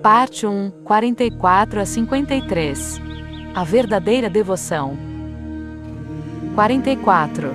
Parte 1, 44 a 53. A verdadeira devoção. 44.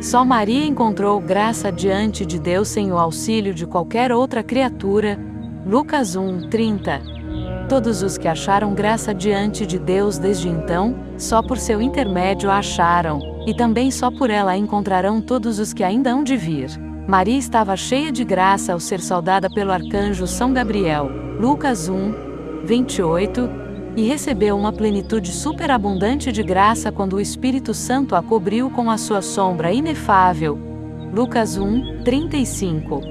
Só Maria encontrou graça diante de Deus sem o auxílio de qualquer outra criatura. Lucas 1, 30. Todos os que acharam graça diante de Deus desde então, só por seu intermédio a acharam, e também só por ela a encontrarão todos os que ainda hão de vir. Maria estava cheia de graça ao ser saudada pelo arcanjo São Gabriel, Lucas 1, 28, e recebeu uma plenitude superabundante de graça quando o Espírito Santo a cobriu com a sua sombra inefável, Lucas 1, 35.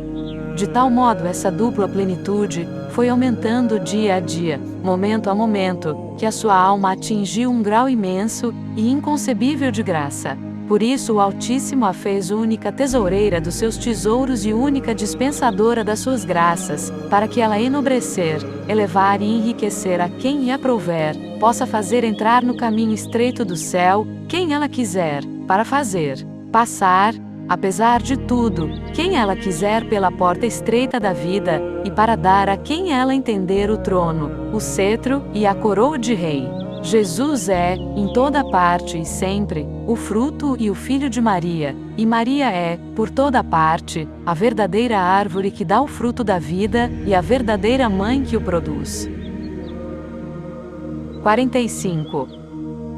De tal modo essa dupla plenitude foi aumentando dia a dia, momento a momento, que a sua alma atingiu um grau imenso e inconcebível de graça. Por isso o Altíssimo a fez única tesoureira dos seus tesouros e única dispensadora das suas graças, para que ela enobrecer, elevar e enriquecer a quem lhe aprouver, possa fazer entrar no caminho estreito do céu, quem ela quiser, para fazer passar, apesar de tudo, quem ela quiser pela porta estreita da vida, e para dar a quem ela entender o trono, o cetro e a coroa de rei. Jesus é, em toda parte e sempre, o fruto e o filho de Maria, e Maria é, por toda parte, a verdadeira árvore que dá o fruto da vida e a verdadeira mãe que o produz. 45.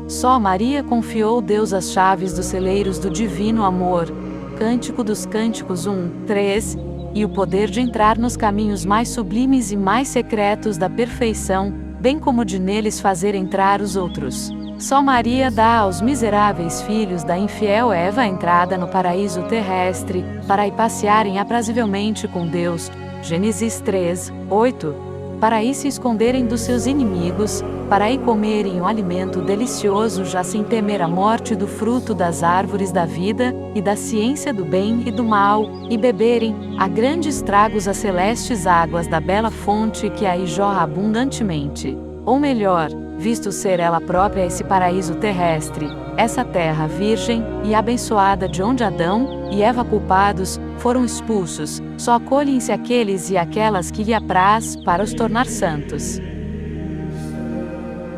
Só Maria confiou Deus as chaves dos celeiros do divino amor, Cântico dos Cânticos 1, 3, e o poder de entrar nos caminhos mais sublimes e mais secretos da perfeição, bem como de neles fazer entrar os outros. Só Maria dá aos miseráveis filhos da infiel Eva a entrada no paraíso terrestre, para aí passearem aprazivelmente com Deus, Gênesis 3, 8, para aí se esconderem dos seus inimigos, para aí comerem um alimento delicioso já sem temer a morte do fruto das árvores da vida, e da ciência do bem e do mal, e beberem, a grandes tragos as celestes águas da bela fonte que aí jorra abundantemente. Ou melhor, visto ser ela própria esse paraíso terrestre, essa terra virgem e abençoada de onde Adão e Eva culpados foram expulsos, só acolhem-se aqueles e aquelas que lhe apraz para os tornar santos.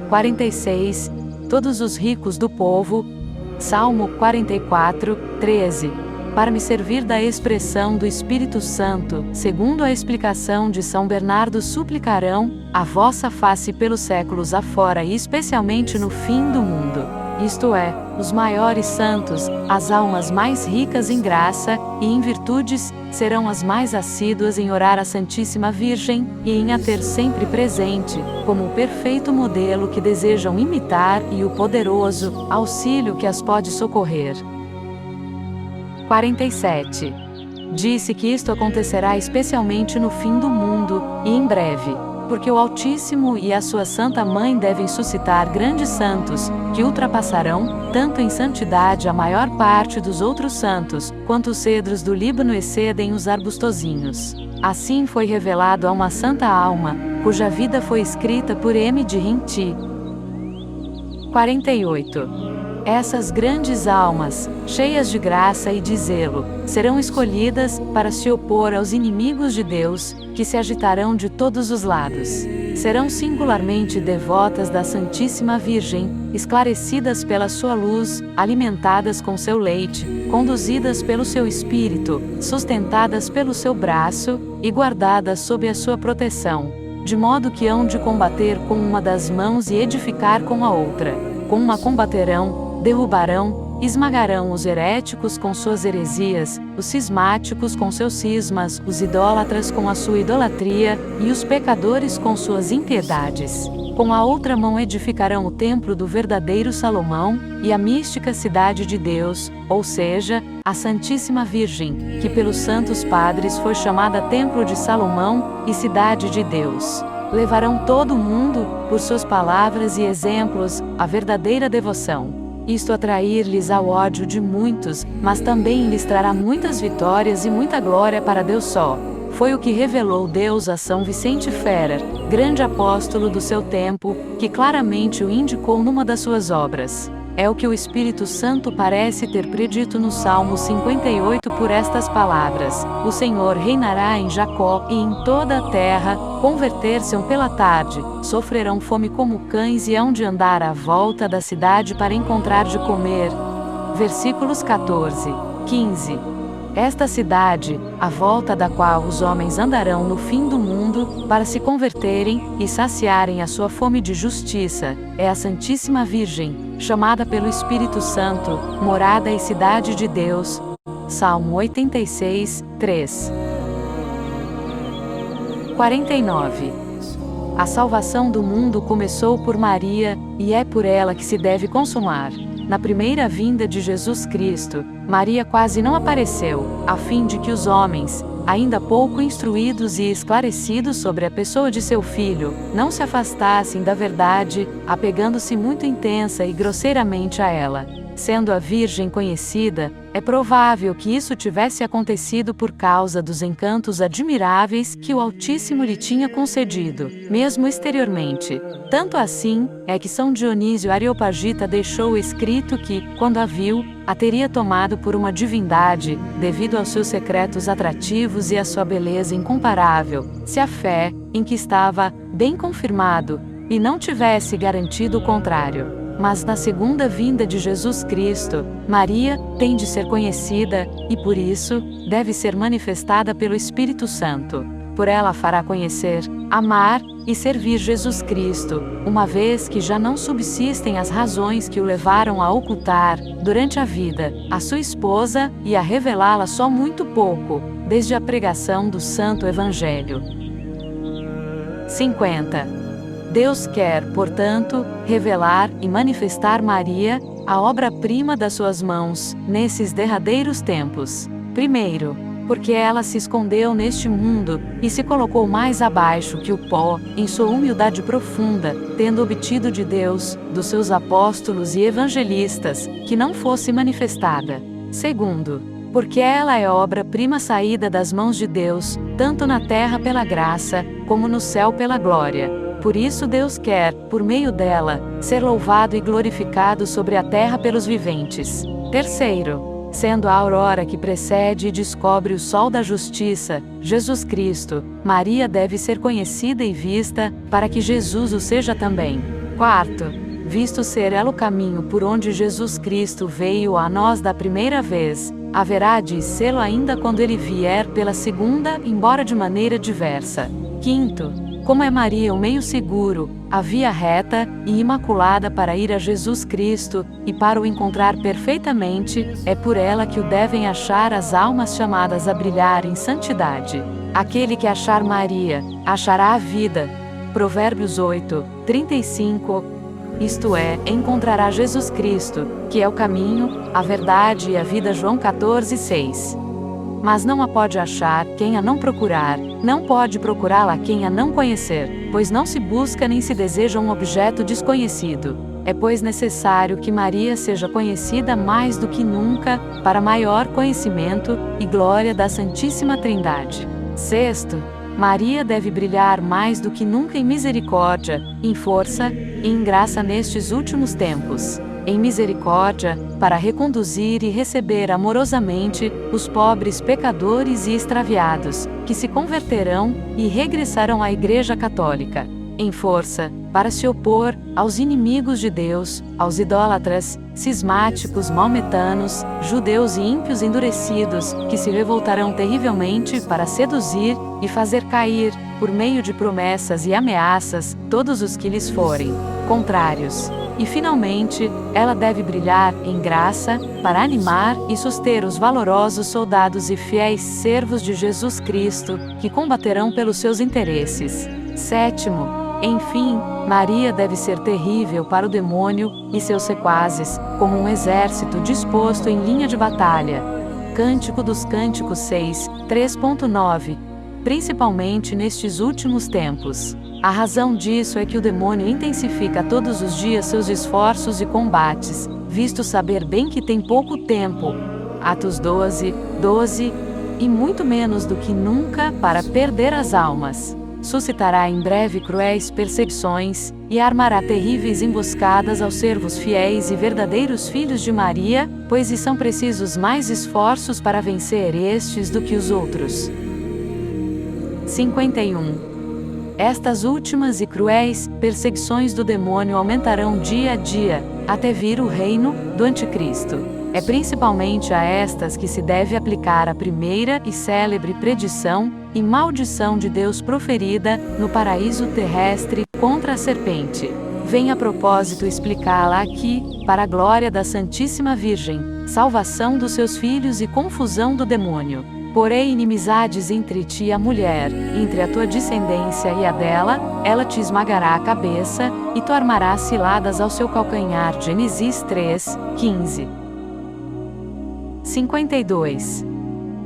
46. Todos os ricos do povo, Salmo 44, 13. Para me servir da expressão do Espírito Santo, segundo a explicação de São Bernardo, suplicarão a vossa face pelos séculos afora e especialmente no fim do mundo. Isto é, os maiores santos, as almas mais ricas em graça e em virtudes, serão as mais assíduas em orar à Santíssima Virgem e em a ter sempre presente, como o perfeito modelo que desejam imitar e o poderoso auxílio que as pode socorrer. 47. Disse que isto acontecerá especialmente no fim do mundo, e em breve, porque o Altíssimo e a sua Santa Mãe devem suscitar grandes santos, que ultrapassarão, tanto em santidade a maior parte dos outros santos, quanto os cedros do Líbano excedem os arbustozinhos. Assim foi revelado a uma santa alma, cuja vida foi escrita por M. de Rinti. 48. Essas grandes almas, cheias de graça e de zelo, serão escolhidas para se opor aos inimigos de Deus, que se agitarão de todos os lados. Serão singularmente devotas da Santíssima Virgem, esclarecidas pela sua luz, alimentadas com seu leite, conduzidas pelo seu espírito, sustentadas pelo seu braço e guardadas sob a sua proteção, de modo que hão de combater com uma das mãos e edificar com a outra. Com uma combaterão, derrubarão, esmagarão os heréticos com suas heresias, os cismáticos com seus cismas, os idólatras com a sua idolatria, e os pecadores com suas impiedades. Com a outra mão edificarão o templo do verdadeiro Salomão, e a mística cidade de Deus, ou seja, a Santíssima Virgem, que pelos santos padres foi chamada Templo de Salomão e Cidade de Deus. Levarão todo o mundo, por suas palavras e exemplos, à verdadeira devoção. Isto atrair-lhes ao ódio de muitos, mas também lhes trará muitas vitórias e muita glória para Deus só. Foi o que revelou Deus a São Vicente Ferrer, grande apóstolo do seu tempo, que claramente o indicou numa das suas obras. É o que o Espírito Santo parece ter predito no Salmo 58 por estas palavras: o Senhor reinará em Jacó e em toda a terra, converter-se-ão pela tarde, sofrerão fome como cães e hão de andar à volta da cidade para encontrar de comer. Versículos 14, 15. Esta cidade, à volta da qual os homens andarão no fim do mundo, para se converterem e saciarem a sua fome de justiça, é a Santíssima Virgem, chamada pelo Espírito Santo, morada e cidade de Deus. Salmo 86, 3. 49. A salvação do mundo começou por Maria, e é por ela que se deve consumar. Na primeira vinda de Jesus Cristo, Maria quase não apareceu, a fim de que os homens, ainda pouco instruídos e esclarecidos sobre a pessoa de seu filho, não se afastassem da verdade, apegando-se muito intensa e grosseiramente a ela. Sendo a Virgem conhecida, é provável que isso tivesse acontecido por causa dos encantos admiráveis que o Altíssimo lhe tinha concedido, mesmo exteriormente. Tanto assim, é que São Dionísio Areopagita deixou escrito que, quando a viu, a teria tomado por uma divindade, devido aos seus secretos atrativos e à sua beleza incomparável, se a fé, em que estava, bem confirmado, e não tivesse garantido o contrário. Mas na segunda vinda de Jesus Cristo, Maria tem de ser conhecida, e por isso, deve ser manifestada pelo Espírito Santo. Por ela fará conhecer, amar e servir Jesus Cristo, uma vez que já não subsistem as razões que o levaram a ocultar, durante a vida, a sua esposa e a revelá-la só muito pouco, desde a pregação do Santo Evangelho. 50. Deus quer, portanto, revelar e manifestar Maria, a obra-prima das suas mãos, nesses derradeiros tempos. Primeiro, porque ela se escondeu neste mundo, e se colocou mais abaixo que o pó, em sua humildade profunda, tendo obtido de Deus, dos seus apóstolos e evangelistas, que não fosse manifestada. Segundo, porque ela é obra-prima saída das mãos de Deus, tanto na terra pela graça, como no céu pela glória. Por isso Deus quer, por meio dela, ser louvado e glorificado sobre a terra pelos viventes. Terceiro, sendo a aurora que precede e descobre o sol da justiça, Jesus Cristo, Maria deve ser conhecida e vista, para que Jesus o seja também. Quarto, visto ser ela o caminho por onde Jesus Cristo veio a nós da primeira vez, haverá de sê-lo ainda quando ele vier pela segunda, embora de maneira diversa. Quinto, como é Maria o meio seguro, a via reta e imaculada para ir a Jesus Cristo, e para o encontrar perfeitamente, é por ela que o devem achar as almas chamadas a brilhar em santidade. Aquele que achar Maria, achará a vida. Provérbios 8, 35. Isto é, encontrará Jesus Cristo, que é o caminho, a verdade e a vida. João 14, 6. Mas não a pode achar quem a não procurar, não pode procurá-la quem a não conhecer, pois não se busca nem se deseja um objeto desconhecido. É, pois, necessário que Maria seja conhecida mais do que nunca, para maior conhecimento e glória da Santíssima Trindade. Sexto, Maria deve brilhar mais do que nunca em misericórdia, em força e em graça nestes últimos tempos. Em misericórdia, para reconduzir e receber amorosamente os pobres pecadores e extraviados, que se converterão e regressarão à Igreja Católica. Em força, para se opor aos inimigos de Deus, aos idólatras, cismáticos, maometanos, judeus e ímpios endurecidos, que se revoltarão terrivelmente para seduzir e fazer cair, por meio de promessas e ameaças, todos os que lhes forem contrários. E finalmente, ela deve brilhar em graça, para animar e suster os valorosos soldados e fiéis servos de Jesus Cristo, que combaterão pelos seus interesses. Sétimo, enfim, Maria deve ser terrível para o demônio e seus sequazes, como um exército disposto em linha de batalha. Cântico dos Cânticos 6, 3.9. Principalmente nestes últimos tempos. A razão disso é que o demônio intensifica todos os dias seus esforços e combates, visto saber bem que tem pouco tempo. Atos 12, 12, e muito menos do que nunca para perder as almas. suscitará em breve cruéis perseguições, e armará terríveis emboscadas aos servos fiéis e verdadeiros filhos de Maria, pois são precisos mais esforços para vencer estes do que os outros. 51. Estas últimas e cruéis perseguições do demônio aumentarão dia a dia, até vir o reino do Anticristo. É principalmente a estas que se deve aplicar a primeira e célebre predição e maldição de Deus proferida no paraíso terrestre contra a serpente. Vem a propósito explicá-la aqui, para a glória da Santíssima Virgem, salvação dos seus filhos e confusão do demônio. Porém inimizades entre ti e a mulher, entre a tua descendência e a dela, ela te esmagará a cabeça, e tu armarás ciladas ao seu calcanhar. Gênesis 3, 15. 52.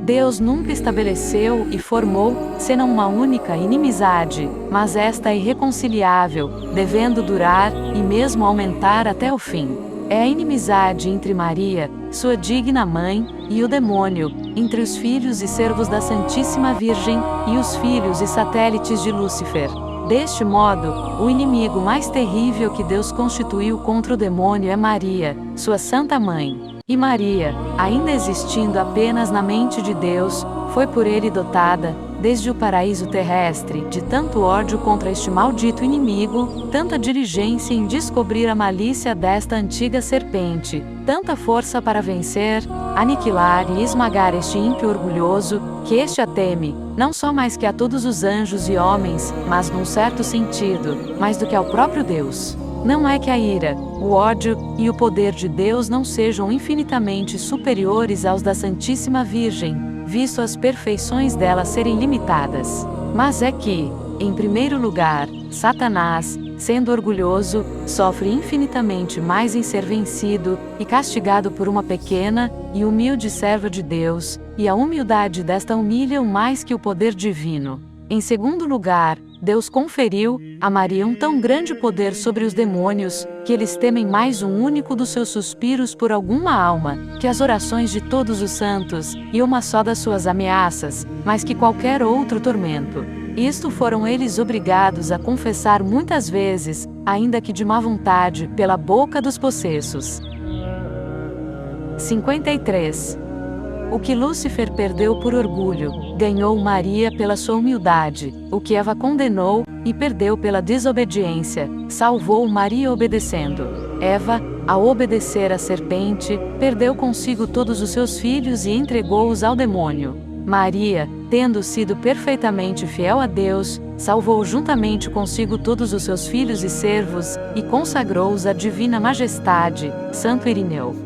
Deus nunca estabeleceu e formou, senão uma única inimizade, mas esta é irreconciliável, devendo durar, e mesmo aumentar até o fim. É a inimizade entre Maria, sua digna mãe, e o demônio, entre os filhos e servos da Santíssima Virgem, e os filhos e satélites de Lúcifer. Deste modo, o inimigo mais terrível que Deus constituiu contra o demônio é Maria, sua santa mãe. E Maria, ainda existindo apenas na mente de Deus, foi por ele dotada, desde o paraíso terrestre, de tanto ódio contra este maldito inimigo, tanta diligência em descobrir a malícia desta antiga serpente, tanta força para vencer, aniquilar e esmagar este ímpio orgulhoso, que este a teme, não só mais que a todos os anjos e homens, mas num certo sentido, mais do que ao próprio Deus. Não é que a ira, o ódio e o poder de Deus não sejam infinitamente superiores aos da Santíssima Virgem, visto as perfeições dela serem limitadas. Mas é que, em primeiro lugar, Satanás, sendo orgulhoso, sofre infinitamente mais em ser vencido e castigado por uma pequena e humilde serva de Deus, e a humildade desta humilha o mais que o poder divino. Em segundo lugar, Deus conferiu a Maria um tão grande poder sobre os demônios, que eles temem mais um único dos seus suspiros por alguma alma, que as orações de todos os santos, e uma só das suas ameaças, mais que qualquer outro tormento. Isto foram eles obrigados a confessar muitas vezes, ainda que de má vontade, pela boca dos possessos. 53. O que Lúcifer perdeu por orgulho, ganhou Maria pela sua humildade. O que Eva condenou e perdeu pela desobediência, salvou Maria obedecendo. Eva, ao obedecer à serpente, perdeu consigo todos os seus filhos e entregou-os ao demônio. Maria, tendo sido perfeitamente fiel a Deus, salvou juntamente consigo todos os seus filhos e servos, e consagrou-os à divina majestade. Santo Irineu.